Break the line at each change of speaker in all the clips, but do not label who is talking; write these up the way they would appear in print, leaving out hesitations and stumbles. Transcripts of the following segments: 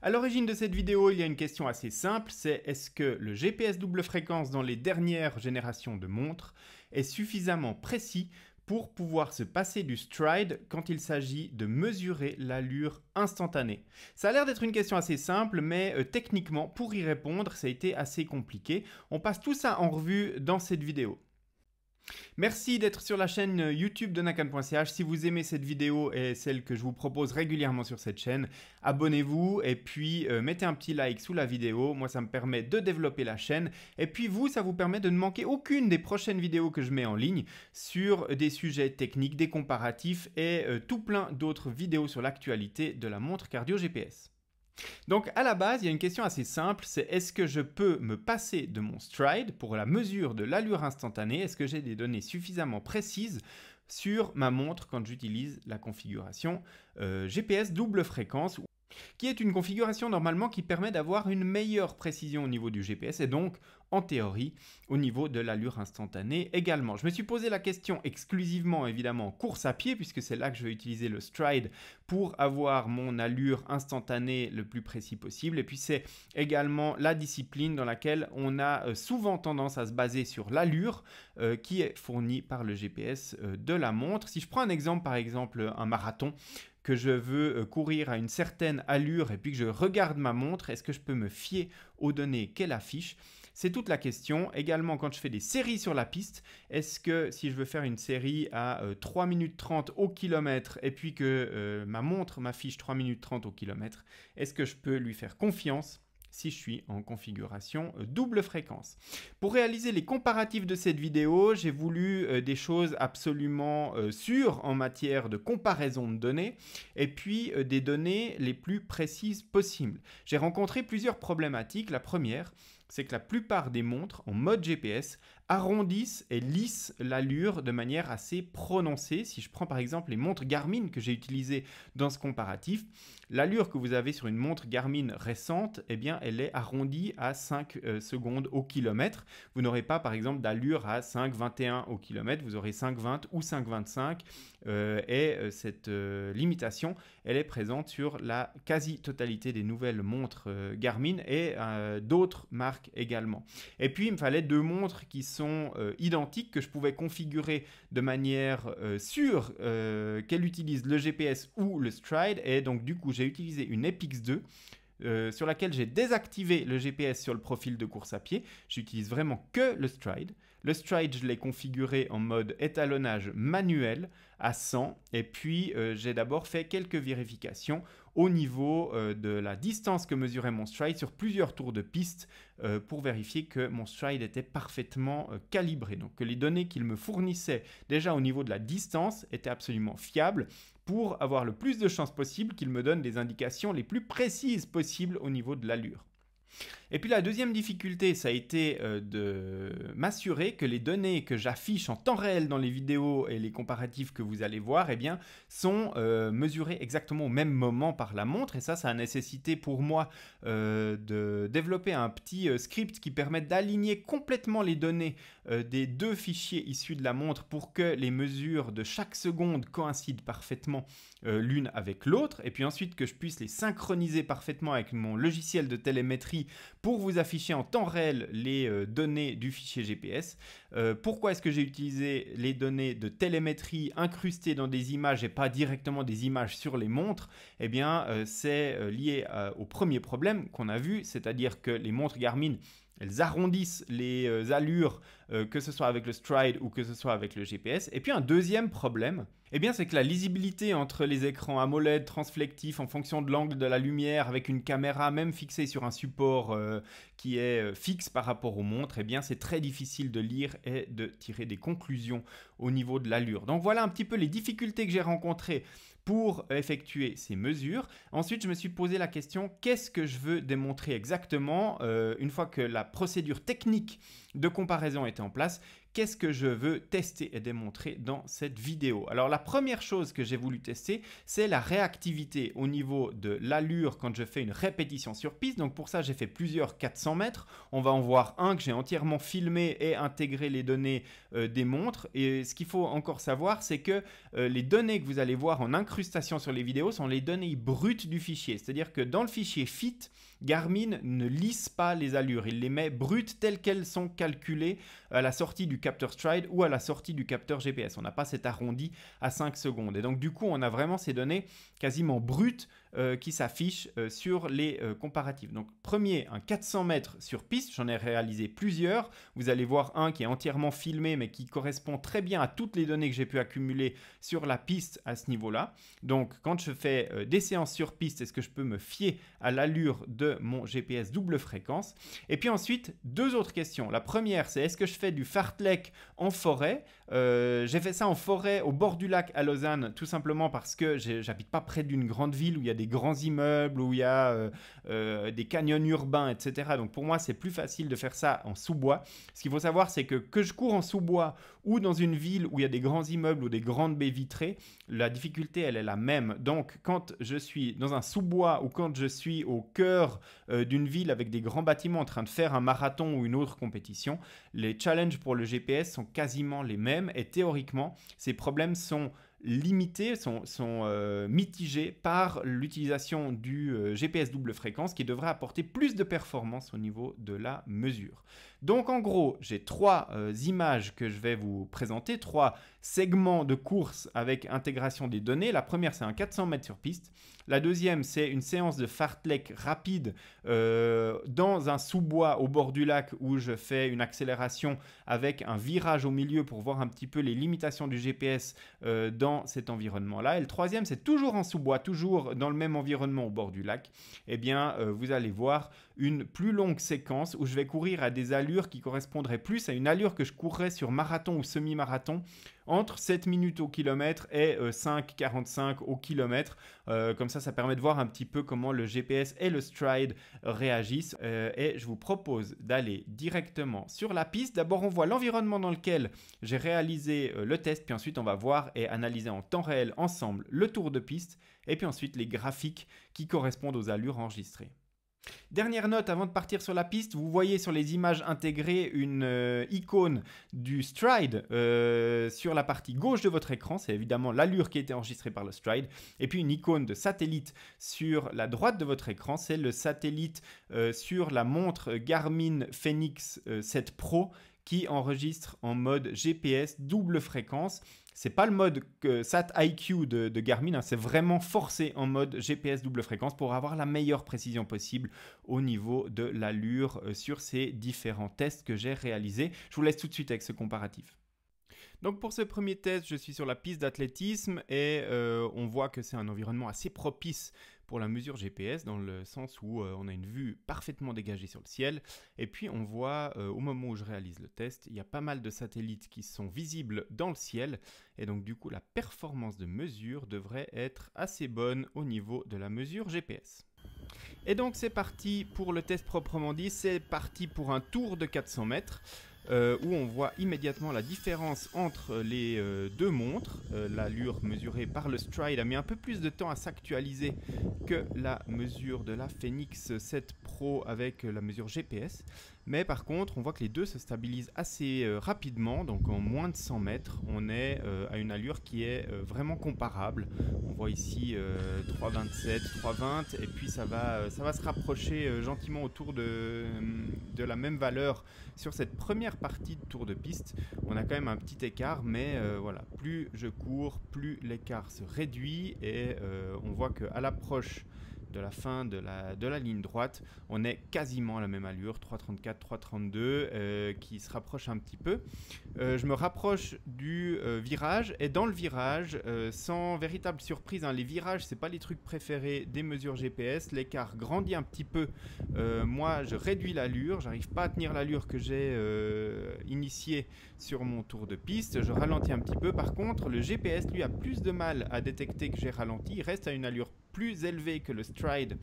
À l'origine de cette vidéo, il y a une question assez simple, c'est est-ce que le GPS double fréquence dans les dernières générations de montres est suffisamment précis pour pouvoir se passer du stride quand il s'agit de mesurer l'allure instantanée? Ça a l'air d'être une question assez simple, mais techniquement, pour y répondre, ça a été assez compliqué. On passe tout ça en revue dans cette vidéo. Merci d'être sur la chaîne YouTube de Nakan.ch. Si vous aimez cette vidéo et celle que je vous propose régulièrement sur cette chaîne, abonnez-vous et puis mettez un petit like sous la vidéo. Moi, ça me permet de développer la chaîne. Et puis vous, ça vous permet de ne manquer aucune des prochaines vidéos que je mets en ligne sur des sujets techniques, des comparatifs et tout plein d'autres vidéos sur l'actualité de la montre cardio GPS. Donc à la base, il y a une question assez simple, c'est est-ce que je peux me passer de mon stride pour la mesure de l'allure instantanée? Est-ce que j'ai des données suffisamment précises sur ma montre quand j'utilise la configuration GPS double fréquence, qui est une configuration normalement qui permet d'avoir une meilleure précision au niveau du GPS et donc, en théorie, au niveau de l'allure instantanée également. Je me suis posé la question exclusivement, évidemment, en course à pied, puisque c'est là que je vais utiliser le stride pour avoir mon allure instantanée le plus précis possible. Et puis, c'est également la discipline dans laquelle on a souvent tendance à se baser sur l'allure qui est fournie par le GPS de la montre. Si je prends un exemple, par exemple, un marathon, que je veux courir à une certaine allure et puis que je regarde ma montre, est-ce que je peux me fier aux données qu'elle affiche? C'est toute la question. Également, quand je fais des séries sur la piste, est-ce que si je veux faire une série à 3 minutes 30 au kilomètre et puis que ma montre m'affiche 3 minutes 30 au kilomètre, est-ce que je peux lui faire confiance si je suis en configuration double fréquence? Pour réaliser les comparatifs de cette vidéo, j'ai voulu des choses absolument sûres en matière de comparaison de données et puis des données les plus précises possibles. J'ai rencontré plusieurs problématiques. La première, c'est que la plupart des montres en mode GPS arrondissent et lissent l'allure de manière assez prononcée. Si je prends par exemple les montres Garmin que j'ai utilisées dans ce comparatif, l'allure que vous avez sur une montre Garmin récente, eh bien, elle est arrondie à 5 secondes au kilomètre. Vous n'aurez pas par exemple d'allure à 5,21 au kilomètre, vous aurez 5,20 ou 5,25 cette limitation, elle est présente sur la quasi-totalité des nouvelles montres Garmin et d'autres marques également. Et puis il me fallait deux montres qui sont identiques, que je pouvais configurer de manière sûre qu'elles utilisent le GPS ou le stride, et donc du coup j'ai utilisé une Epix 2 sur laquelle j'ai désactivé le GPS sur le profil de course à pied. J'utilise vraiment que le stride. Le stride, je l'ai configuré en mode étalonnage manuel à 100 et puis j'ai d'abord fait quelques vérifications au niveau de la distance que mesurait mon stride sur plusieurs tours de piste pour vérifier que mon stride était parfaitement calibré. Donc que les données qu'il me fournissait déjà au niveau de la distance étaient absolument fiables pour avoir le plus de chances possible qu'il me donne les indications les plus précises possibles au niveau de l'allure. Et puis la deuxième difficulté, ça a été de m'assurer que les données que j'affiche en temps réel dans les vidéos et les comparatifs que vous allez voir, eh bien, sont mesurées exactement au même moment par la montre. Et ça a nécessité pour moi de développer un petit script qui permet d'aligner complètement les données des deux fichiers issus de la montre pour que les mesures de chaque seconde coïncident parfaitement l'une avec l'autre. Et puis ensuite que je puisse les synchroniser parfaitement avec mon logiciel de télémétrie pour vous afficher en temps réel les données du fichier GPS. Pourquoi est-ce que j'ai utilisé les données de télémétrie incrustées dans des images et pas directement des images sur les montres? Eh bien, c'est lié au premier problème qu'on a vu, c'est-à-dire que les montres Garmin, elles arrondissent les allures, que ce soit avec le stride ou que ce soit avec le GPS. Et puis un deuxième problème, eh bien, c'est que la lisibilité entre les écrans AMOLED transflectifs en fonction de l'angle de la lumière avec une caméra même fixée sur un support qui est fixe par rapport aux montres, eh bien, c'est très difficile de lire et de tirer des conclusions au niveau de l'allure. Donc voilà un petit peu les difficultés que j'ai rencontrées pour effectuer ces mesures. Ensuite, je me suis posé la question, qu'est-ce que je veux démontrer exactement une fois que la procédure technique de comparaison était en place? qu'est-ce que je veux tester et démontrer dans cette vidéo. Alors la première chose que j'ai voulu tester, c'est la réactivité au niveau de l'allure quand je fais une répétition sur piste. Donc pour ça, j'ai fait plusieurs 400 mètres. On va en voir un que j'ai entièrement filmé et intégré les données des montres. Et ce qu'il faut encore savoir, c'est que les données que vous allez voir en incrustation sur les vidéos sont les données brutes du fichier. C'est-à-dire que dans le fichier FIT, Garmin ne lisse pas les allures, il les met brutes telles qu'elles sont calculées à la sortie du capteur Stride ou à la sortie du capteur GPS. On n'a pas cet arrondi à 5 secondes. Et donc du coup, on a vraiment ces données quasiment brutes qui s'affichent sur les comparatifs. Donc premier, un 400 mètres sur piste, j'en ai réalisé plusieurs. Vous allez voir un qui est entièrement filmé mais qui correspond très bien à toutes les données que j'ai pu accumuler sur la piste à ce niveau-là. Donc quand je fais des séances sur piste, est-ce que je peux me fier à l'allure de mon GPS double fréquence? Et puis ensuite, deux autres questions. La première, c'est est-ce que je fais du fartlek en forêt? J'ai fait ça en forêt au bord du lac à Lausanne, tout simplement parce que j'habite pas près d'une grande ville où il y a des grands immeubles, où il y a des canyons urbains, etc. Donc pour moi, c'est plus facile de faire ça en sous-bois. Ce qu'il faut savoir, c'est que je cours en sous-bois ou dans une ville où il y a des grands immeubles ou des grandes baies vitrées, la difficulté, elle est la même. Donc quand je suis dans un sous-bois ou quand je suis au cœur d'une ville avec des grands bâtiments en train de faire un marathon ou une autre compétition, les challenges pour le GPS sont quasiment les mêmes et théoriquement, ces problèmes sont limités, sont mitigés par l'utilisation du GPS double fréquence qui devrait apporter plus de performance au niveau de la mesure. Donc en gros, j'ai trois images que je vais vous présenter, trois segments de course avec intégration des données. La première, c'est un 400 mètres sur piste. La deuxième, c'est une séance de fartlek rapide dans un sous-bois au bord du lac où je fais une accélération avec un virage au milieu pour voir un petit peu les limitations du GPS dans cet environnement-là. Et le troisième, c'est toujours en sous-bois, toujours dans le même environnement au bord du lac. Eh bien, vous allez voir une plus longue séquence où je vais courir à des allures qui correspondraient plus à une allure que je courrais sur marathon ou semi-marathon entre 7 minutes au kilomètre et 5,45 au kilomètre. Comme ça permet de voir un petit peu comment le GPS et le Stride réagissent. Et je vous propose d'aller directement sur la piste. D'abord, on voit l'environnement dans lequel j'ai réalisé le test, puis ensuite on va voir et analyser en temps réel ensemble le tour de piste, et puis ensuite les graphiques qui correspondent aux allures enregistrées. Dernière note avant de partir sur la piste, vous voyez sur les images intégrées une icône du Stride sur la partie gauche de votre écran, c'est évidemment l'allure qui a été enregistrée par le Stride, et puis une icône de satellite sur la droite de votre écran, c'est le satellite sur la montre Garmin Fenix 7 Pro qui enregistre en mode GPS double fréquence. C'est pas le mode Sat IQ de Garmin, hein, c'est vraiment forcé en mode GPS double fréquence pour avoir la meilleure précision possible au niveau de l'allure sur ces différents tests que j'ai réalisés. Je vous laisse tout de suite avec ce comparatif. Donc pour ce premier test, je suis sur la piste d'athlétisme et on voit que c'est un environnement assez propice pour la mesure GPS dans le sens où on a une vue parfaitement dégagée sur le ciel et puis on voit au moment où je réalise le test, il y a pas mal de satellites qui sont visibles dans le ciel et donc du coup la performance de mesure devrait être assez bonne au niveau de la mesure GPS. Et donc c'est parti pour le test proprement dit, c'est parti pour un tour de 400 mètres. Où on voit immédiatement la différence entre les deux montres. L'allure mesurée par le Stride a mis un peu plus de temps à s'actualiser que la mesure de la Fenix 7 Pro avec la mesure GPS. Mais par contre, on voit que les deux se stabilisent assez rapidement, donc en moins de 100 mètres, on est à une allure qui est vraiment comparable. On voit ici 3,27, 3,20 et puis ça va se rapprocher gentiment autour de la même valeur sur cette première partie de tour de piste. On a quand même un petit écart, mais voilà, plus je cours, plus l'écart se réduit et on voit qu'à l'approche de la fin de la ligne droite, on est quasiment à la même allure, 3,34, 3,32, qui se rapproche un petit peu. Je me rapproche du virage et dans le virage, sans véritable surprise, hein, les virages, c'est pas les trucs préférés des mesures GPS, l'écart grandit un petit peu. Moi, je réduis l'allure, j'arrive pas à tenir l'allure que j'ai initiée sur mon tour de piste, je ralentis un petit peu. Par contre, le GPS, lui, a plus de mal à détecter que j'ai ralenti, il reste à une allure plus élevé que le stride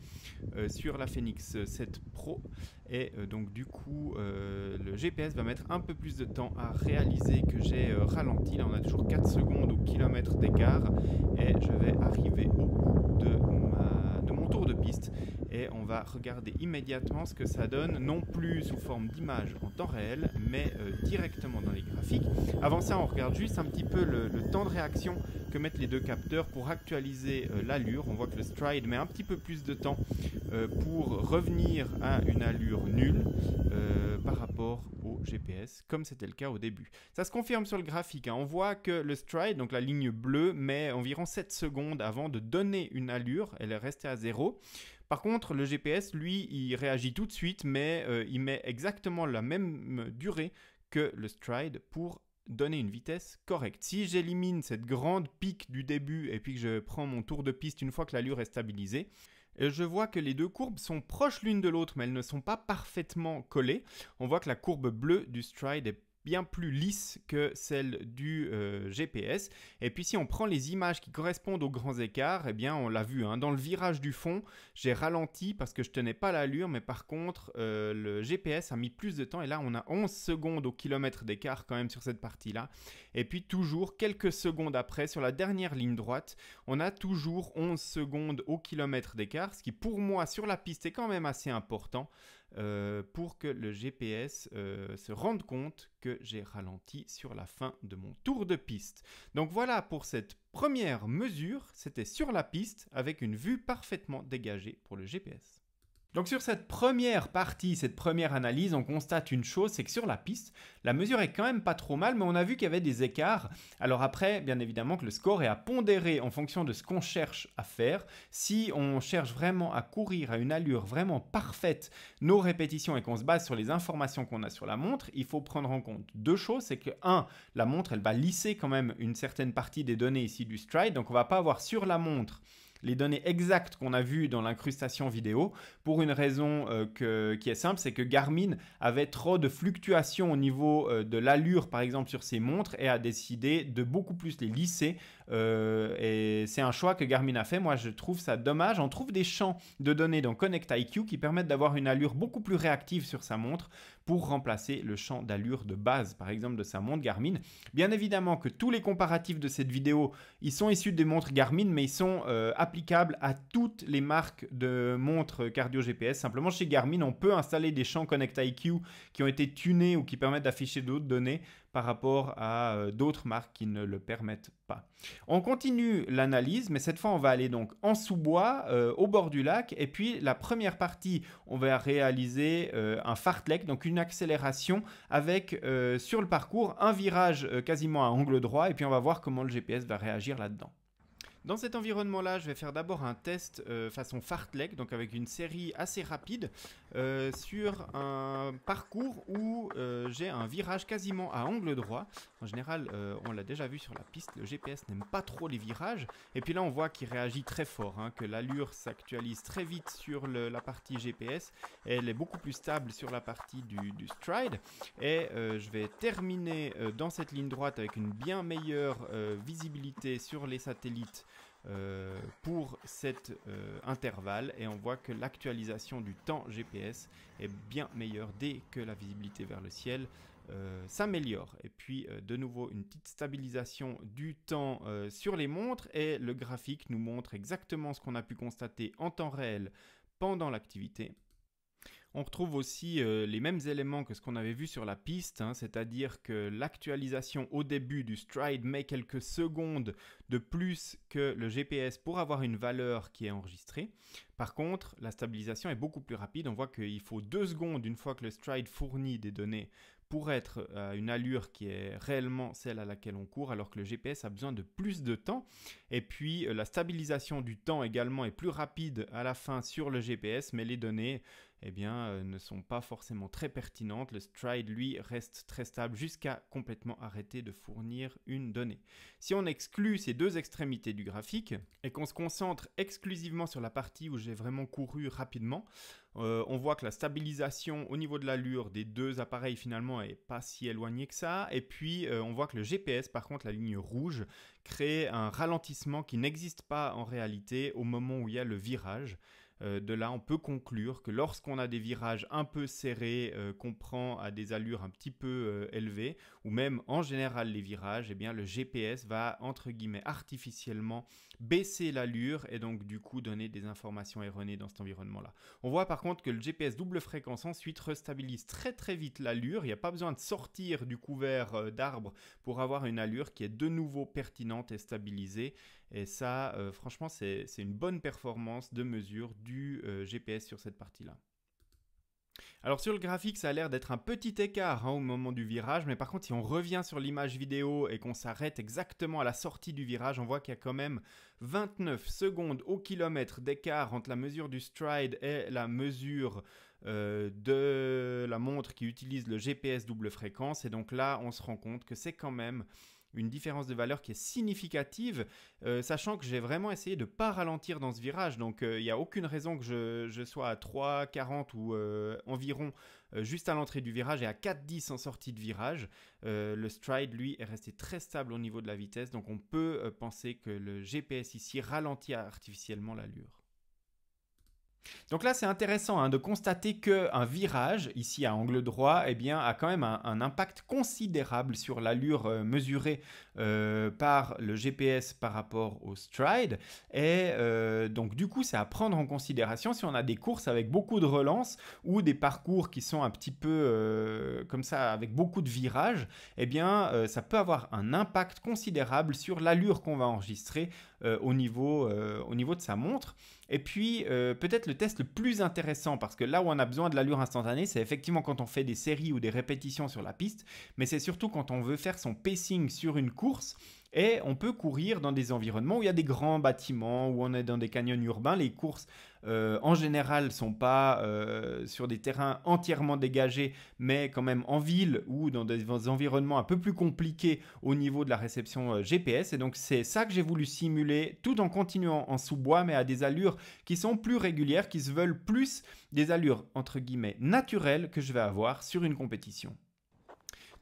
sur la Fenix 7 Pro. Et donc du coup, le GPS va mettre un peu plus de temps à réaliser que j'ai ralenti. Là, on a toujours 4 secondes au kilomètre d'écart. Et je vais arriver au bout de mon tour de piste. Et on va regarder immédiatement ce que ça donne, non plus sous forme d'image en temps réel, mais directement dans les graphiques. Avant ça, on regarde juste un petit peu le temps de réaction que mettent les deux capteurs pour actualiser l'allure. On voit que le stride met un petit peu plus de temps pour revenir à une allure nulle par rapport au GPS, comme c'était le cas au début. Ça se confirme sur le graphique, hein. On voit que le stride, donc la ligne bleue, met environ 7 secondes avant de donner une allure. Elle est restée à 0. Par contre, le GPS, lui, il réagit tout de suite, mais il met exactement la même durée que le stride pour donner une vitesse correcte. Si j'élimine cette grande pique du début et puis que je prends mon tour de piste une fois que l'allure est stabilisée, je vois que les deux courbes sont proches l'une de l'autre, mais elles ne sont pas parfaitement collées. On voit que la courbe bleue du stride est bien plus lisse que celle du GPS. Et puis si on prend les images qui correspondent aux grands écarts, eh bien on l'a vu, hein, dans le virage du fond, j'ai ralenti parce que je tenais pas l'allure, mais par contre le GPS a mis plus de temps et là on a 11 secondes au kilomètre d'écart quand même sur cette partie-là. Et puis toujours quelques secondes après, sur la dernière ligne droite, on a toujours 11 secondes au kilomètre d'écart, ce qui pour moi sur la piste est quand même assez important. Pour que le GPS se rende compte que j'ai ralenti sur la fin de mon tour de piste. Donc voilà pour cette première mesure, c'était sur la piste avec une vue parfaitement dégagée pour le GPS. Donc sur cette première partie, cette première analyse, on constate une chose, c'est que sur la piste, la mesure est quand même pas trop mal, mais on a vu qu'il y avait des écarts. Alors après, bien évidemment que le score est à pondérer en fonction de ce qu'on cherche à faire. Si on cherche vraiment à courir à une allure vraiment parfaite nos répétitions et qu'on se base sur les informations qu'on a sur la montre, il faut prendre en compte deux choses. C'est que, la montre, elle va lisser quand même une certaine partie des données ici du stride, donc on va pas avoir sur la montre les données exactes qu'on a vues dans l'incrustation vidéo, pour une raison qui est simple, c'est que Garmin avait trop de fluctuations au niveau de l'allure, par exemple, sur ses montres, et a décidé de beaucoup plus les lisser. Et c'est un choix que Garmin a fait. Moi, je trouve ça dommage. On trouve des champs de données dans Connect IQ qui permettent d'avoir une allure beaucoup plus réactive sur sa montre pour remplacer le champ d'allure de base, par exemple, de sa montre Garmin. Bien évidemment que tous les comparatifs de cette vidéo, ils sont issus des montres Garmin, mais ils sont applicables à toutes les marques de montres cardio GPS. Simplement, chez Garmin, on peut installer des champs Connect IQ qui ont été tunés ou qui permettent d'afficher d'autres données par rapport à d'autres marques qui ne le permettent pas. On continue l'analyse, mais cette fois, on va aller donc en sous-bois, au bord du lac. Et puis, la première partie, on va réaliser un fartlek, donc une accélération avec, sur le parcours, un virage quasiment à angle droit. Et puis, on va voir comment le GPS va réagir là-dedans. Dans cet environnement-là, je vais faire d'abord un test façon fartlek, donc avec une série assez rapide sur un parcours où j'ai un virage quasiment à angle droit. En général, on l'a déjà vu sur la piste, le GPS n'aime pas trop les virages. Et puis là, on voit qu'il réagit très fort, hein, que l'allure s'actualise très vite sur la partie GPS. Et elle est beaucoup plus stable sur la partie du stride. Et je vais terminer dans cette ligne droite avec une bien meilleure visibilité sur les satellites pour cet intervalle, et on voit que l'actualisation du temps GPS est bien meilleure dès que la visibilité vers le ciel s'améliore. Et puis de nouveau une petite stabilisation du temps sur les montres, et le graphique nous montre exactement ce qu'on a pu constater en temps réel pendant l'activité. On retrouve aussi les mêmes éléments que ce qu'on avait vu sur la piste, hein, c'est-à-dire que l'actualisation au début du stride met quelques secondes de plus que le GPS pour avoir une valeur qui est enregistrée. Par contre, la stabilisation est beaucoup plus rapide. On voit qu'il faut 2 secondes une fois que le stride fournit des données pour être à une allure qui est réellement celle à laquelle on court, alors que le GPS a besoin de plus de temps. Et puis la stabilisation du temps également est plus rapide à la fin sur le GPS, mais les données ne sont pas forcément très pertinentes. Le stride, lui, reste très stable jusqu'à complètement arrêter de fournir une donnée. Si on exclut ces deux extrémités du graphique et qu'on se concentre exclusivement sur la partie où j'ai vraiment couru rapidement, on voit que la stabilisation au niveau de l'allure des deux appareils finalement finalement est pas si éloigné que ça. Et puis on voit que le GPS, par contre, la ligne rouge, crée un ralentissement qui n'existe pas en réalité au moment où il y a le virage. De là, on peut conclure que lorsqu'on a des virages un peu serrés, qu'on prend à des allures un petit peu élevées, ou même en général les virages, eh bien, le GPS va, entre guillemets, artificiellement baisser l'allure et donc du coup donner des informations erronées dans cet environnement-là. On voit par contre que le GPS double fréquence ensuite restabilise très très vite l'allure. Il n'y a pas besoin de sortir du couvert d'arbres pour avoir une allure qui est de nouveau pertinente et stabilisée. Et ça, franchement, c'est une bonne performance de mesure du GPS sur cette partie-là. Alors sur le graphique, ça a l'air d'être un petit écart au moment du virage, mais par contre, si on revient sur l'image vidéo et qu'on s'arrête exactement à la sortie du virage, on voit qu'il y a quand même 29 secondes au kilomètre d'écart entre la mesure du stride et la mesure de la montre qui utilise le GPS double fréquence. Et donc là, on se rend compte que c'est quand même une différence de valeur qui est significative, sachant que j'ai vraiment essayé de ne pas ralentir dans ce virage. Donc il n'y a aucune raison que je sois à 3,40 ou environ juste à l'entrée du virage et à 4,10 en sortie de virage. Le stride, lui, est resté très stable au niveau de la vitesse. Donc on peut penser que le GPS ici ralentit artificiellement l'allure. Donc là, c'est intéressant de constater qu'un virage, ici à angle droit, eh bien, a quand même un impact considérable sur l'allure mesurée par le GPS par rapport au stride. Et donc du coup, c'est à prendre en considération si on a des courses avec beaucoup de relance ou des parcours qui sont un petit peu comme ça, avec beaucoup de virages, eh bien, ça peut avoir un impact considérable sur l'allure qu'on va enregistrer au niveau de sa montre. Et puis, peut-être le test le plus intéressant, parce que là où on a besoin de l'allure instantanée, c'est effectivement quand on fait des séries ou des répétitions sur la piste, mais c'est surtout quand on veut faire son pacing sur une course. Et on peut courir dans des environnements où il y a des grands bâtiments, où on est dans des canyons urbains. Les courses, en général, ne sont pas sur des terrains entièrement dégagés, mais quand même en ville ou dans des environnements un peu plus compliqués au niveau de la réception GPS. Et donc, c'est ça que j'ai voulu simuler, tout en continuant en sous-bois, mais à des allures qui sont plus régulières, qui se veulent plus des allures, entre guillemets, naturelles que je vais avoir sur une compétition.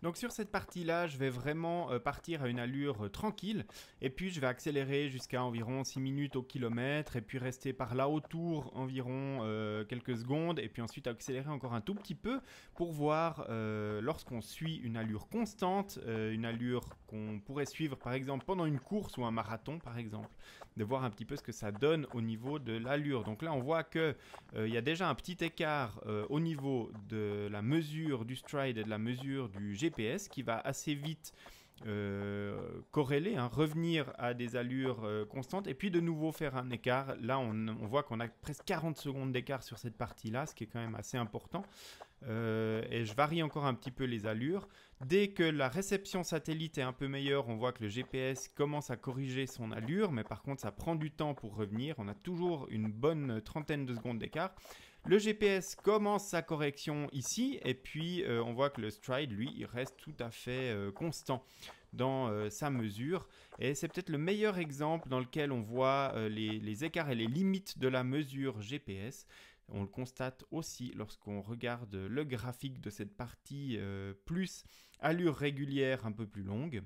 Donc sur cette partie-là, je vais vraiment partir à une allure tranquille et puis je vais accélérer jusqu'à environ 6 minutes au kilomètre et puis rester par là autour environ quelques secondes et puis ensuite accélérer encore un tout petit peu pour voir lorsqu'on suit une allure constante, une allure qu'on pourrait suivre par exemple pendant une course ou un marathon par exemple, de voir un petit peu ce que ça donne au niveau de l'allure. Donc là on voit qu'il y a déjà un petit écart au niveau de la mesure du stride et de la mesure du GPS qui va assez vite corréler, revenir à des allures constantes et puis de nouveau faire un écart. Là on voit qu'on a presque 40 secondes d'écart sur cette partie-là, ce qui est quand même assez important. Et je varie encore un petit peu les allures. Dès que la réception satellite est un peu meilleure, on voit que le GPS commence à corriger son allure, mais par contre ça prend du temps pour revenir. On a toujours une bonne trentaine de secondes d'écart. Le GPS commence sa correction ici et puis on voit que le stride, lui, il reste tout à fait constant dans sa mesure. Et c'est peut-être le meilleur exemple dans lequel on voit les écarts et les limites de la mesure GPS. On le constate aussi lorsqu'on regarde le graphique de cette partie plus allure régulière un peu plus longue.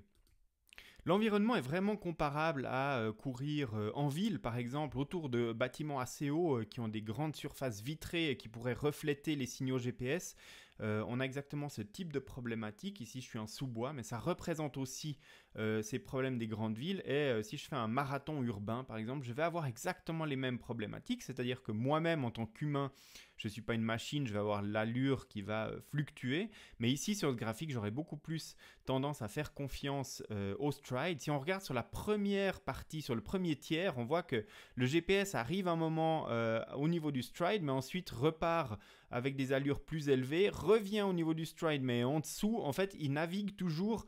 L'environnement est vraiment comparable à courir en ville, par exemple, autour de bâtiments assez hauts qui ont des grandes surfaces vitrées et qui pourraient refléter les signaux GPS. On a exactement ce type de problématique. Ici, je suis en sous-bois, mais ça représente aussi ces problèmes des grandes villes. Et si je fais un marathon urbain, par exemple, je vais avoir exactement les mêmes problématiques. C'est-à-dire que moi-même, en tant qu'humain, je ne suis pas une machine, je vais avoir l'allure qui va fluctuer. Mais ici, sur ce graphique, j'aurais beaucoup plus tendance à faire confiance au stride. Si on regarde sur la première partie, sur le premier tiers, on voit que le GPS arrive un moment au niveau du stride, mais ensuite repart avec des allures plus élevées, revient au niveau du stride, mais en dessous, en fait, il navigue toujours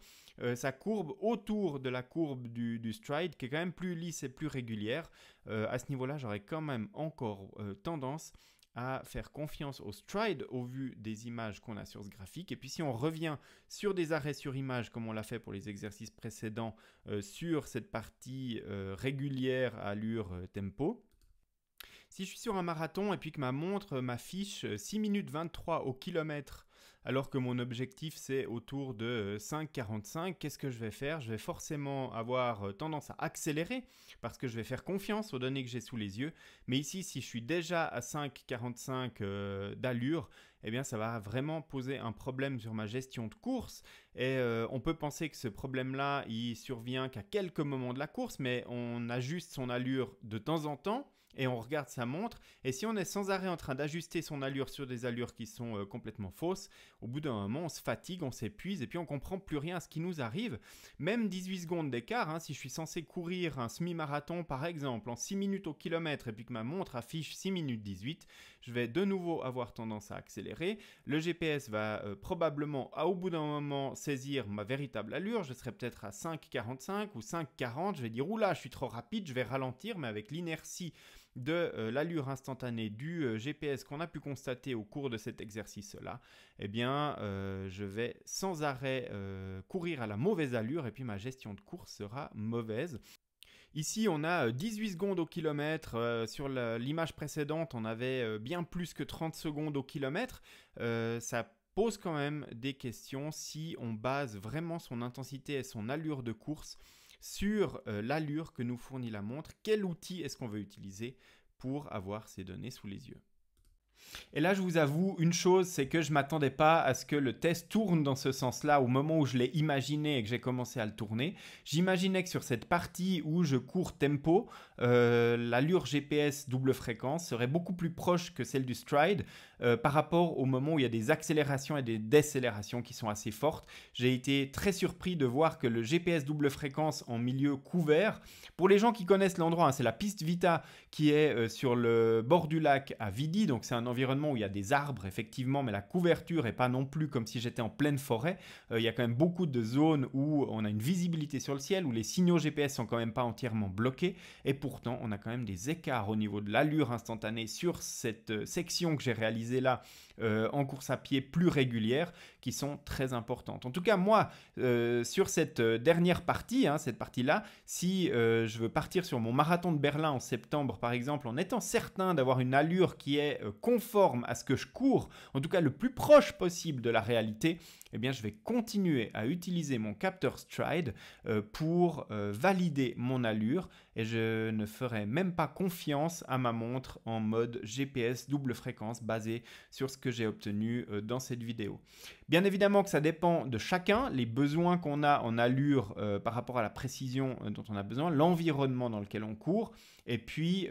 sa courbe autour de la courbe du stride, qui est quand même plus lisse et plus régulière. À ce niveau-là, j'aurais quand même encore tendance à faire confiance au stride au vu des images qu'on a sur ce graphique. Et puis si on revient sur des arrêts sur image comme on l'a fait pour les exercices précédents sur cette partie régulière à allure tempo, si je suis sur un marathon et puis que ma montre m'affiche 6 minutes 23 au kilomètre alors que mon objectif c'est autour de 5,45. Qu'est-ce que je vais faire? Je vais forcément avoir tendance à accélérer parce que je vais faire confiance aux données que j'ai sous les yeux. Mais ici, si je suis déjà à 5,45 d'allure, eh bien ça va vraiment poser un problème sur ma gestion de course. Et on peut penser que ce problème-là, il survient qu'à quelques moments de la course, mais on ajuste son allure de temps en temps. Et on regarde sa montre, et si on est sans arrêt en train d'ajuster son allure sur des allures qui sont complètement fausses, au bout d'un moment on se fatigue, on s'épuise et puis on ne comprend plus rien à ce qui nous arrive. Même 18 secondes d'écart, hein, si je suis censé courir un semi-marathon par exemple en 6 minutes au kilomètre et puis que ma montre affiche 6 minutes 18, je vais de nouveau avoir tendance à accélérer. Le GPS va probablement au bout d'un moment saisir ma véritable allure, je serai peut-être à 5,45 ou 5,40, je vais dire oula je suis trop rapide, je vais ralentir, mais avec l'inertie de l'allure instantanée du GPS qu'on a pu constater au cours de cet exercice-là, eh bien, je vais sans arrêt courir à la mauvaise allure et puis ma gestion de course sera mauvaise. Ici, on a 18 secondes au kilomètre. Sur l'image précédente, on avait bien plus que 30 secondes au kilomètre. Ça pose quand même des questions si on base vraiment son intensité et son allure de course sur l'allure que nous fournit la montre. Quel outil est-ce qu'on veut utiliser pour avoir ces données sous les yeux? Et là, je vous avoue une chose, c'est que je ne m'attendais pas à ce que le test tourne dans ce sens-là au moment où je l'ai imaginé et que j'ai commencé à le tourner. J'imaginais que sur cette partie où je cours tempo, l'allure GPS double fréquence serait beaucoup plus proche que celle du stride par rapport au moment où il y a des accélérations et des décélérations qui sont assez fortes. J'ai été très surpris de voir que le GPS double fréquence en milieu couvert, pour les gens qui connaissent l'endroit, hein, c'est la piste Vita qui est sur le bord du lac à Vidi, donc c'est un environnement où il y a des arbres effectivement, mais la couverture n'est pas non plus comme si j'étais en pleine forêt. Il y a quand même beaucoup de zones où on a une visibilité sur le ciel, où les signaux GPS sont quand même pas entièrement bloqués, et pourtant on a quand même des écarts au niveau de l'allure instantanée sur cette section que j'ai réalisée là en course à pied plus régulière, qui sont très importantes. En tout cas, moi, sur cette dernière partie, hein, cette partie-là, si je veux partir sur mon marathon de Berlin en septembre, par exemple, en étant certain d'avoir une allure qui est conforme à ce que je cours, en tout cas le plus proche possible de la réalité, eh bien, je vais continuer à utiliser mon capteur Stride pour valider mon allure, et je ne ferai même pas confiance à ma montre en mode GPS double fréquence basé sur ce que j'ai obtenu dans cette vidéo. Bien évidemment que ça dépend de chacun, les besoins qu'on a en allure par rapport à la précision dont on a besoin, l'environnement dans lequel on court, et puis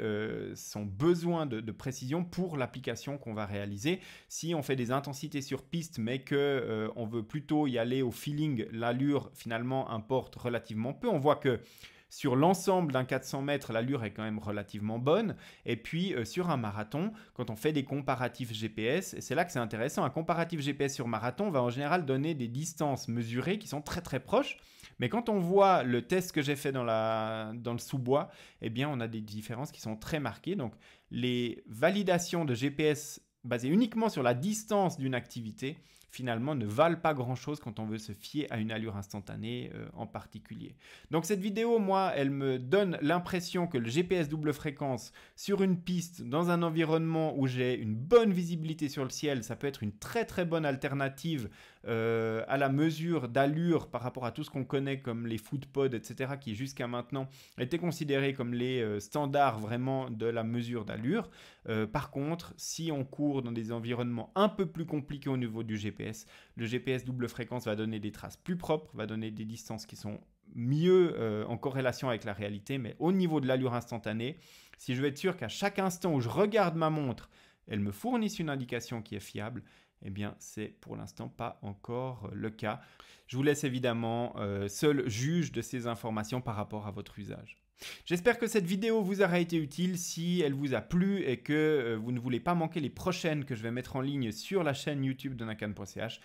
son besoin de précision pour l'application qu'on va réaliser. Si on fait des intensités sur piste, mais qu'on veut plutôt y aller au feeling, l'allure finalement importe relativement peu. On voit que sur l'ensemble d'un 400 mètres, l'allure est quand même relativement bonne. Et puis sur un marathon, quand on fait des comparatifs GPS, et c'est là que c'est intéressant, un comparatif GPS sur marathon va en général donner des distances mesurées qui sont très très proches. Mais quand on voit le test que j'ai fait dans le sous-bois, eh bien on a des différences qui sont très marquées. Donc les validations de GPS basées uniquement sur la distance d'une activité, finalement ne valent pas grand-chose quand on veut se fier à une allure instantanée en particulier. Donc cette vidéo, moi, elle me donne l'impression que le GPS double fréquence sur une piste, dans un environnement où j'ai une bonne visibilité sur le ciel, ça peut être une très très bonne alternative à la mesure d'allure par rapport à tout ce qu'on connaît comme les footpods, etc., qui jusqu'à maintenant étaient considérés comme les standards vraiment de la mesure d'allure. Par contre, si on court dans des environnements un peu plus compliqués au niveau du GPS, le GPS double fréquence va donner des traces plus propres, va donner des distances qui sont mieux en corrélation avec la réalité, mais au niveau de l'allure instantanée, si je veux être sûr qu'à chaque instant où je regarde ma montre, elle me fournisse une indication qui est fiable, eh bien, c'est pour l'instant pas encore le cas. Je vous laisse évidemment seul juge de ces informations par rapport à votre usage. J'espère que cette vidéo vous aura été utile. Si elle vous a plu et que vous ne voulez pas manquer les prochaines que je vais mettre en ligne sur la chaîne YouTube de Nakan.ch,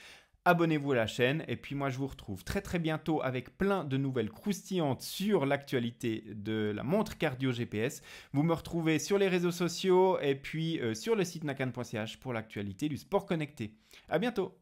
abonnez-vous à la chaîne et puis moi je vous retrouve très très bientôt avec plein de nouvelles croustillantes sur l'actualité de la montre cardio GPS. Vous me retrouvez sur les réseaux sociaux et puis sur le site Nakan.ch pour l'actualité du sport connecté. À bientôt!